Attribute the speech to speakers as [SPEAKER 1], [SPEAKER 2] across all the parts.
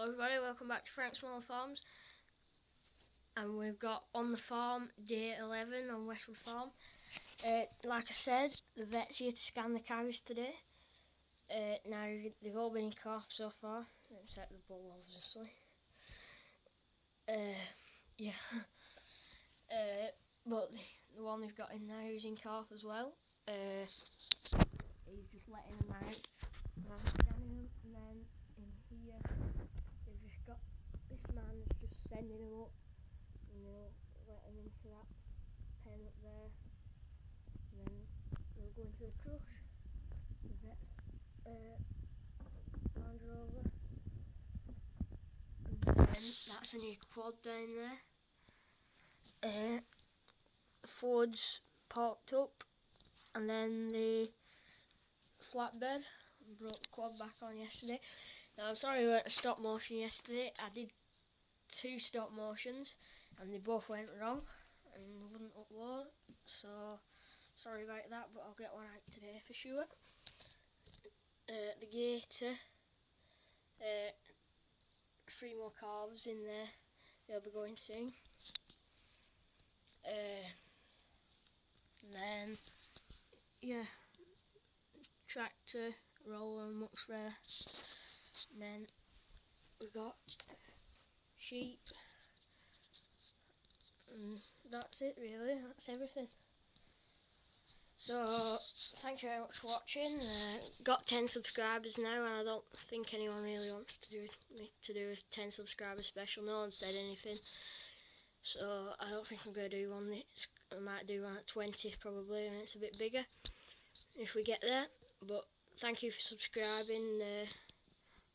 [SPEAKER 1] Hello everybody, welcome back to Frank's Small Farms. And we've got on the farm day 11 on Westwood Farm. Like I said, the vet's here to scan the cows today. Now they've all been in calf so far, except the bull obviously. Yeah. But the one they've got in now is in calf as well. He's just letting them out. And I'm scanning them, and then in here they've just got this man is just sending them up, and they'll let them into that pen up there, and then they'll go into the crush. The vet wander over, and then that's a new quad down there. Ford's parked up, and then the flatbed. Brought the quad back on yesterday. Now I'm sorry we went to stop motion yesterday. I did 2 stop motions and they both went wrong and wouldn't upload, so sorry about that, but I'll get one out today for sure. The gator, 3 more calves in there, they'll be going soon. And then yeah, tractor, roller, muck spreader, and then we got sheep, and that's it really, that's everything. So thank you very much for watching. Got 10 subscribers now, and I don't think anyone really wants to do a 10 subscriber special. No one said anything, so I don't think I'm going to do one. I might do one at 20 probably, and it's a bit bigger if we get there. But thank you for subscribing,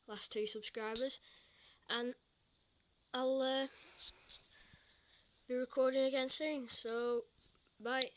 [SPEAKER 1] last 2 subscribers, and I'll be recording again soon, so bye.